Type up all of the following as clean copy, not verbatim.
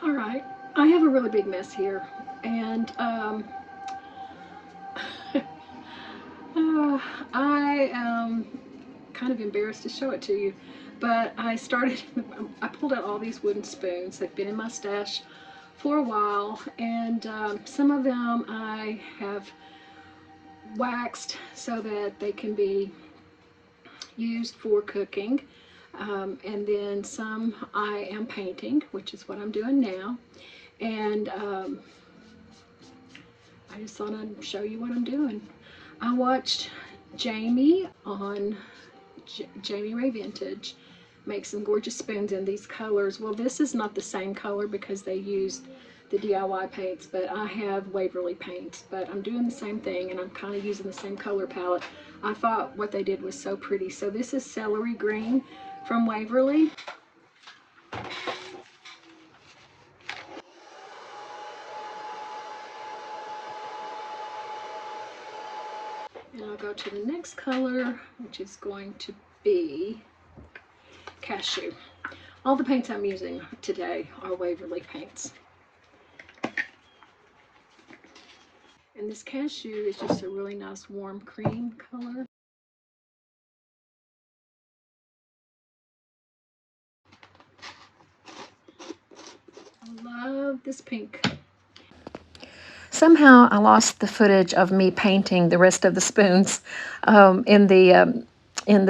All right, I have a really big mess here, and I am kind of embarrassed to show it to you, but I pulled out all these wooden spoons. They've been in my stash for a while, and some of them I have waxed so that they can be used for cooking. And then some I am painting, which is what I'm doing now. And I just thought I'd show you what I'm doing. I watched Jamie on Jamie Ray Vintage make some gorgeous spoons in these colors. Well, this is not the same color because they used the DIY paints, but I have Waverly paints, but I'm doing the same thing and I'm kind of using the same color palette. I thought what they did was so pretty. So this is celery green from Waverly. And I'll go to the next color, which is going to be cashew. All the paints I'm using today are Waverly paints. And this cashew is just a really nice warm cream color. I love this pink. Somehow I lost the footage of me painting the rest of the spoons in the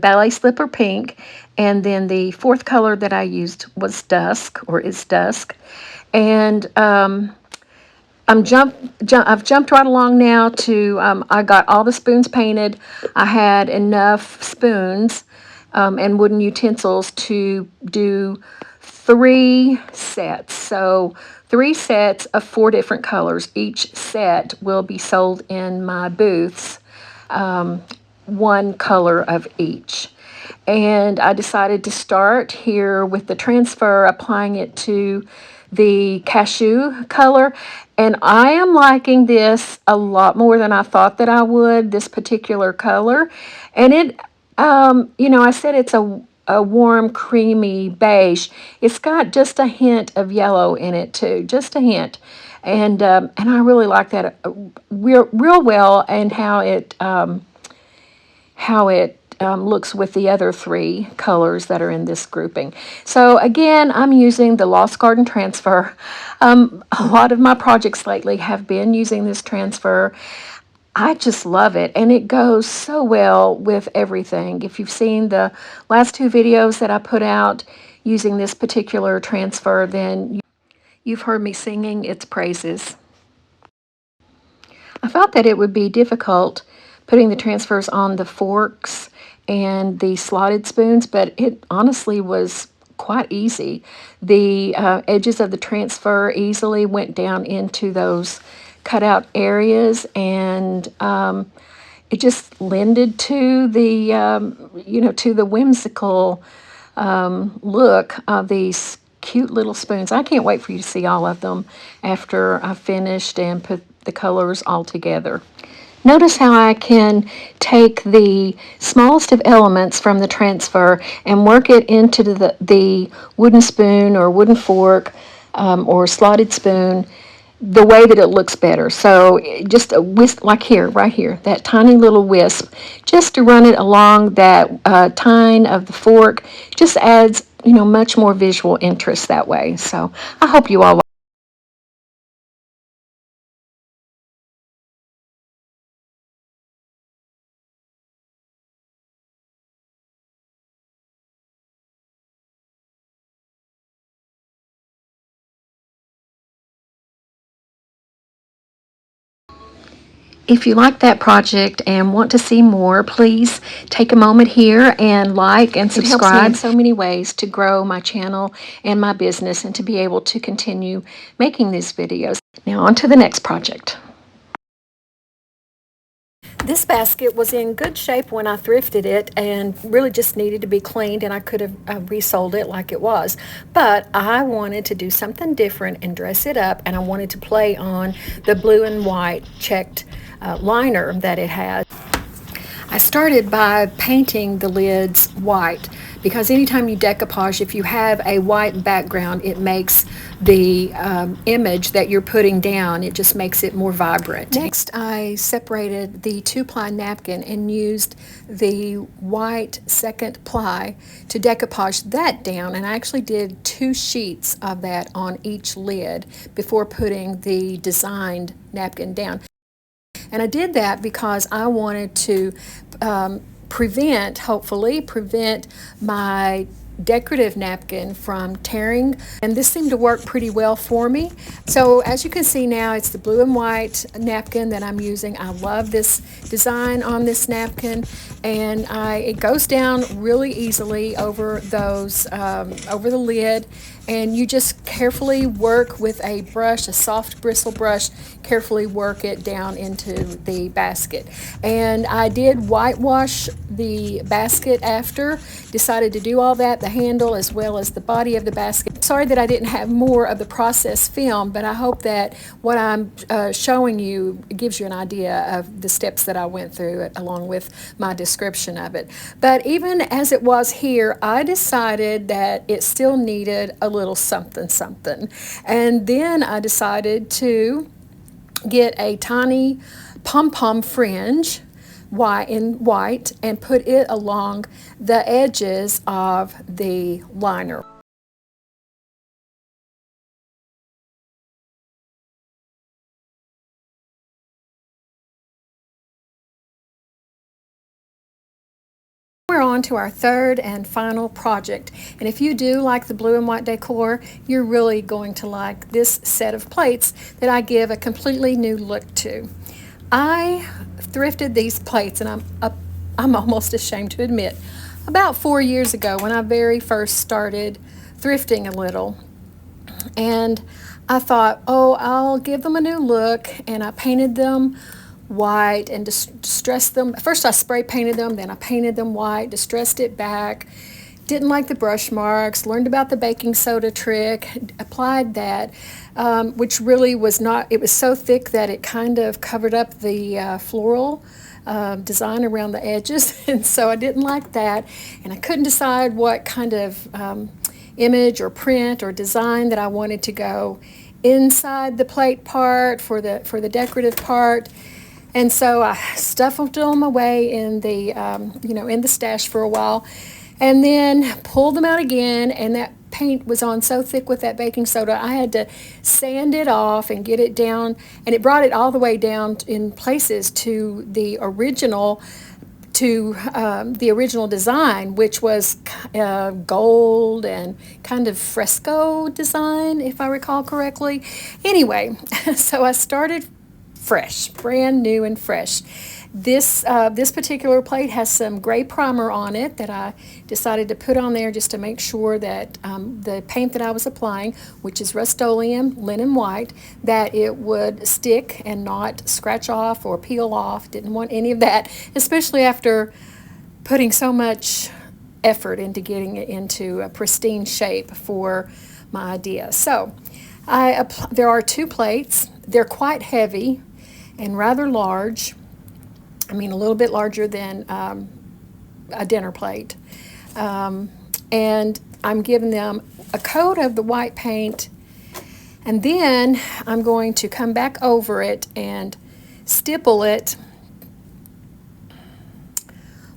ballet slipper pink, and then the fourth color that I used was dusk, or is dusk, and I've jumped right along now to I got all the spoons painted. I had enough spoons and wooden utensils to do 3 sets. So 3 sets of 4 different colors. Each set will be sold in my booths, 1 color of each. And I decided to start here with the transfer, applying it to the cashew color. And I am liking this a lot more than I thought that I would, this particular color. And it, I said it's a warm, creamy beige. It's got just a hint of yellow in it too, just a hint. And I really like that real well, and how it looks with the other 3 colors that are in this grouping. So again, I'm using the Lost Garden transfer. A lot of my projects lately have been using this transfer. I just love it, and it goes so well with everything. If you've seen the last 2 videos that I put out using this particular transfer, then you've heard me singing its praises. I felt that it would be difficult putting the transfers on the forks and the slotted spoons, but it honestly was quite easy. The edges of the transfer easily went down into those cutout areas, and it just lended to the to the whimsical look of these cute little spoons. I can't wait for you to see all of them after I've finished and put the colors all together. Notice how I can take the smallest of elements from the transfer and work it into the wooden spoon or wooden fork or slotted spoon the way that it looks better. So just a wisp, like here, right here, that tiny little wisp, just to run it along that tine of the fork, just adds, much more visual interest that way. So I hope you all If you like that project and want to see more, please take a moment here and like and subscribe. It helps me in so many ways to grow my channel and my business, and to be able to continue making these videos. Now on to the next project. This basket was in good shape when I thrifted it and really just needed to be cleaned, and I could have resold it like it was. But I wanted to do something different and dress it up, and I wanted to play on the blue and white checked liner that it had. I started by painting the lids white because anytime you decoupage, if you have a white background, it makes the image that you're putting down, it just makes it more vibrant. Next, I separated the 2-ply napkin and used the white second ply to decoupage that down, and I actually did 2 sheets of that on each lid before putting the designed napkin down. And I did that because I wanted to hopefully prevent my decorative napkin from tearing, and this seemed to work pretty well for me. So as you can see now, it's the blue and white napkin that I'm using. I love this design on this napkin, and it goes down really easily over those over the lid, and you just carefully work with a brush, a soft bristle brush, carefully work it down into the basket. And I did whitewash the basket after, decided to do all that, the handle as well as the body of the basket. Sorry that I didn't have more of the process film, but I hope that what I'm showing you gives you an idea of the steps that I went through along with my description of it. But even as it was here, I decided that it still needed a little something something. And then I decided to get a tiny pom-pom fringe in white and put it along the edges of the liner. We're on to our third and final project, and if you do like the blue and white decor, you're really going to like this set of plates that I give a completely new look to. I thrifted these plates, and I'm almost ashamed to admit, about 4 years ago when I very first started thrifting a little, and I thought, oh, I'll give them a new look, and I painted them white and distressed them. First I spray painted them, then I painted them white, distressed it back, didn't like the brush marks, learned about the baking soda trick, applied that, which really was not, it was so thick that it kind of covered up the floral design around the edges, and so I didn't like that, and I couldn't decide what kind of image or print or design that I wanted to go inside the plate part for the decorative part. And so I stuffed them away in the in the stash for a while, and then pulled them out again, and that paint was on so thick with that baking soda I had to sand it off and get it down, and it brought it all the way down in places to the original design, which was gold and kind of fresco design, if I recall correctly. Anyway, so I started fresh, brand new and fresh. This particular plate has some gray primer on it that I decided to put on there just to make sure that the paint that I was applying, which is Rust-Oleum linen white, that it would stick and not scratch off or peel off. Didn't want any of that, especially after putting so much effort into getting it into a pristine shape for my idea. So there are 2 plates. They're quite heavy and rather large. I mean, a little bit larger than a dinner plate. And I'm giving them a coat of the white paint, and then I'm going to come back over it and stipple it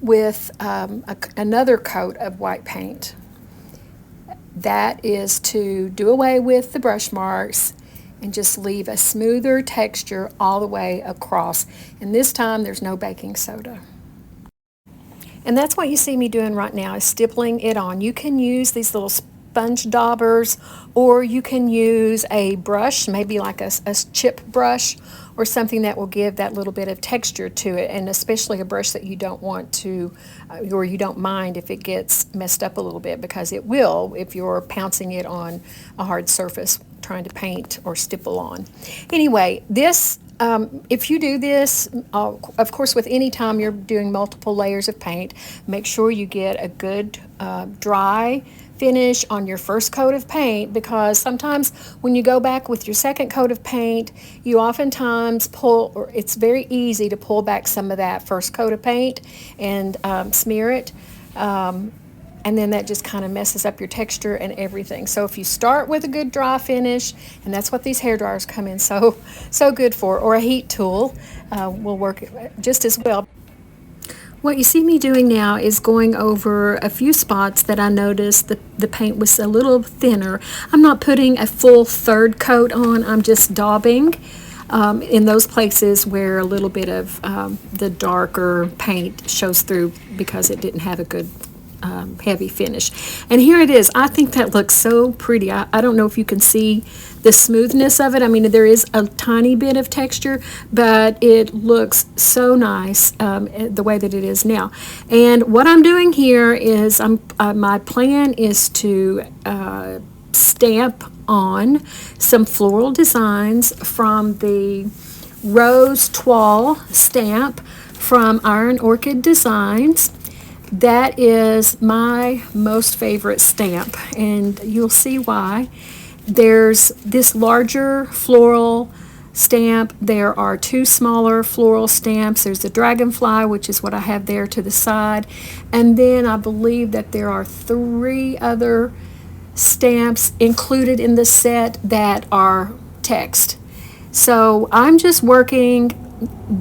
with another coat of white paint. That is to do away with the brush marks and just leave a smoother texture all the way across. And this time there's no baking soda. And that's what you see me doing right now, is stippling it on. You can use these little sponge daubers, or you can use a brush, maybe like a chip brush, or something that will give that little bit of texture to it, and especially a brush that you don't want to, or you don't mind if it gets messed up a little bit, because it will if you're pouncing it on a hard surface trying to paint or stipple on. Anyway, this, if you do this, of course with any time you're doing multiple layers of paint, make sure you get a good dry finish on your first coat of paint, because sometimes when you go back with your second coat of paint, you oftentimes pull, or it's very easy to pull back some of that first coat of paint and smear it. and then that just kind of messes up your texture and everything. So if you start with a good dry finish, and that's what these hair dryers come in so good for, or a heat tool will work just as well. What you see me doing now is going over a few spots that I noticed the paint was a little thinner. I'm not putting a full third coat on, I'm just daubing in those places where a little bit of the darker paint shows through because it didn't have a good heavy finish. And here it is. I think that looks so pretty. I don't know if you can see the smoothness of it. I mean, there is a tiny bit of texture, but it looks so nice the way that it is now. And what I'm doing here is my plan is to stamp on some floral designs from the Rose Toile stamp from Iron Orchid Designs. That is my most favorite stamp, and you'll see why. There's this larger floral stamp. There are two smaller floral stamps. There's the dragonfly, which is what I have there to the side. And then I believe that there are 3 other stamps included in the set that are text. So I'm just working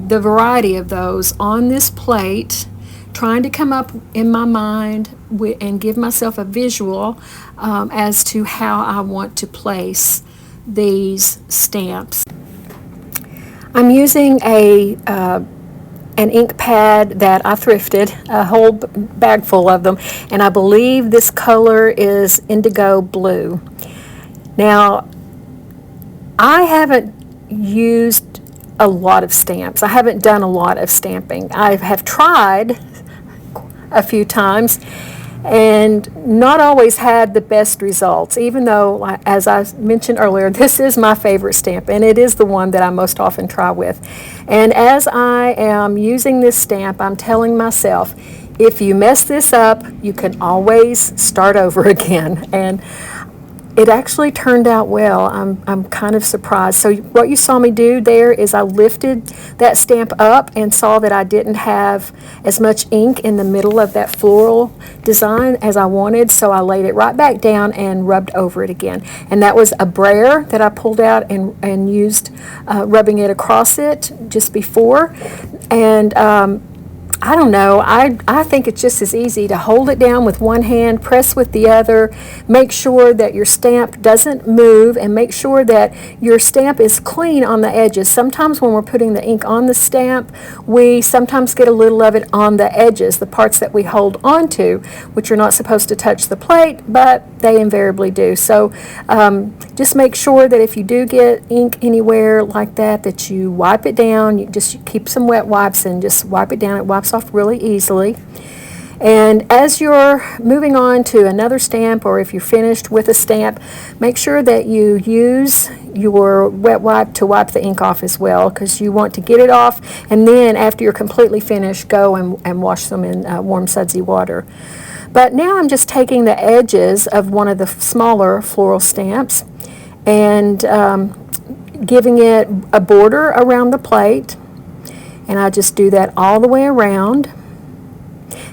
the variety of those on this plate, trying to come up in my mind and give myself a visual as to how I want to place these stamps. I'm using an ink pad that I thrifted, a whole bag full of them, and I believe this color is indigo blue. Now, I haven't used a lot of stamps. I haven't done a lot of stamping. I have tried a few times and not always had the best results, even though, as I mentioned earlier, this is my favorite stamp, and it is the one that I most often try with. And as I am using this stamp, I'm telling myself, if you mess this up, you can always start over again. And it actually turned out well. I'm kind of surprised. So what you saw me do there is I lifted that stamp up and saw that I didn't have as much ink in the middle of that floral design as I wanted, so I laid it right back down and rubbed over it again. And that was a brayer that I pulled out and used rubbing it across it just before. And I don't know, I think it's just as easy to hold it down with one hand, press with the other, make sure that your stamp doesn't move, and make sure that your stamp is clean on the edges. Sometimes when we're putting the ink on the stamp, we sometimes get a little of it on the edges, the parts that we hold onto, which are not supposed to touch the plate, but they invariably do. So just make sure that if you do get ink anywhere like that, that you wipe it down. You just keep some wet wipes and just wipe it down. It wipes off really easily. And as you're moving on to another stamp, or if you're finished with a stamp, make sure that you use your wet wipe to wipe the ink off as well, because you want to get it off, and then after you're completely finished, go and wash them in warm sudsy water. But now I'm just taking the edges of one of the smaller floral stamps and giving it a border around the plate, and I just do that all the way around.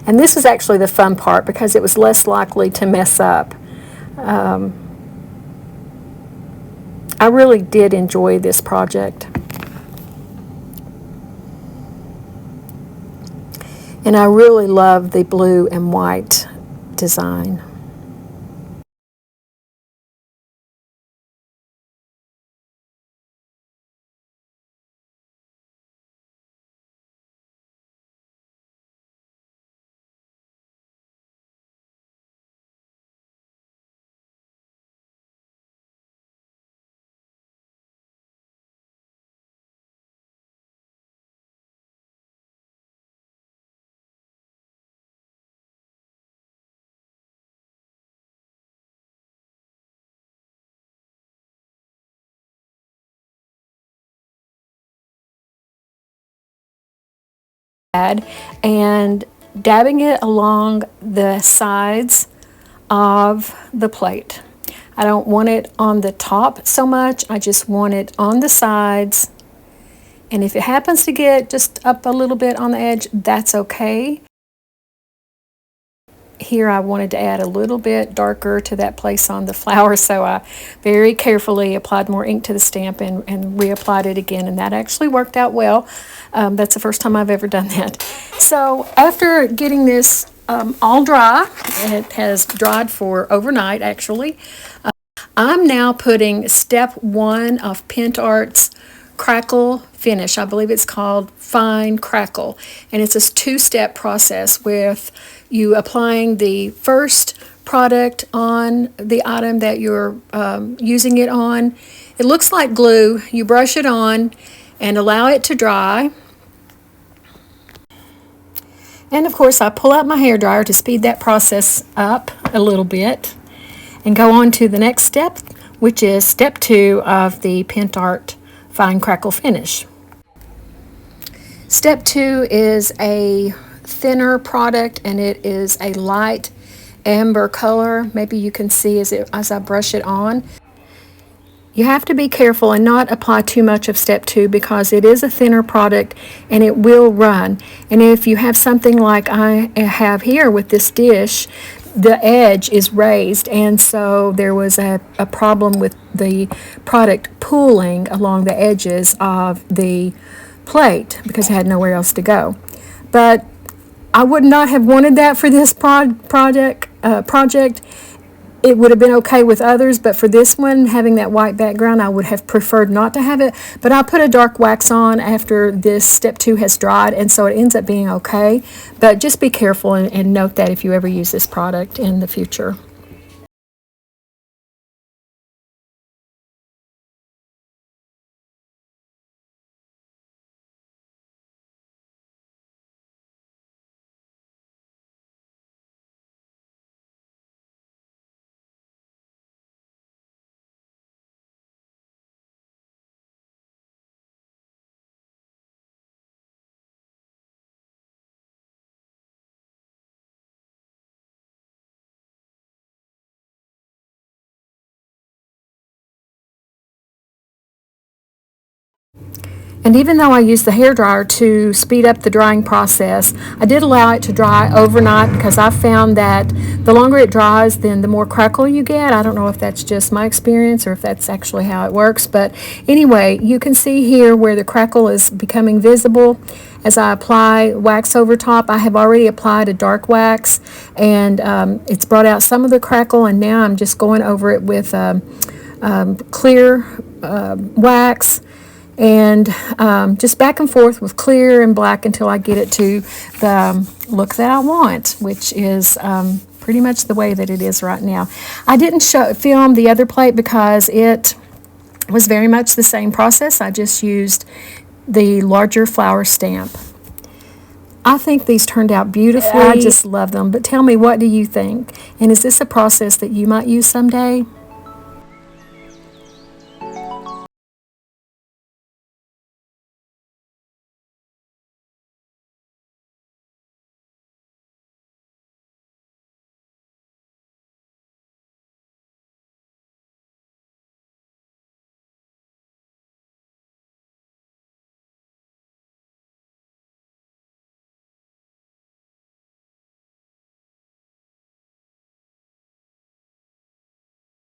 And this is actually the fun part because it was less likely to mess up. I really did enjoy this project. And I really love the blue and white design. And dabbing it along the sides of the plate. I don't want it on the top so much, I just want it on the sides. And if it happens to get just up a little bit on the edge, that's okay. here I wanted to add a little bit darker to that place on the flower, so I very carefully applied more ink to the stamp and reapplied it again, and that actually worked out well. That's the first time I've ever done that. So after getting this all dry, it has dried for overnight actually, I'm now putting step 1 of PintArt's crackle finish. I believe it's called fine crackle, and it's a 2-step process with you applying the first product on the item that you're using it on. It looks like glue. You brush it on and allow it to dry. And of course I pull out my hairdryer to speed that process up a little bit and go on to the next step, which is step 2 of the PintArt fine crackle finish. Step 2 is a thinner product, and it is a light amber color. Maybe you can see as I brush it on. You have to be careful and not apply too much of step 2 because it is a thinner product and it will run. And if you have something like I have here with this dish, the edge is raised, and so there was a problem with the product pooling along the edges of the plate because it had nowhere else to go. But I would not have wanted that for this project. It would have been okay with others, but for this one, having that white background, I would have preferred not to have it. But I put a dark wax on after this step 2 has dried, and so it ends up being okay. But just be careful and note that if you ever use this product in the future. And even though I used the hairdryer to speed up the drying process, I did allow it to dry overnight because I found that the longer it dries, then the more crackle you get. I don't know if that's just my experience or if that's actually how it works, but anyway, you can see here where the crackle is becoming visible. As I apply wax over top, I have already applied a dark wax, and it's brought out some of the crackle, and now I'm just going over it with clear wax, and just back and forth with clear and black until I get it to the look that I want, which is pretty much the way that it is right now. I didn't film the other plate because it was very much the same process. I just used the larger flower stamp. I think these turned out beautifully. I just love them. But tell me, what do you think? And is this a process that you might use someday?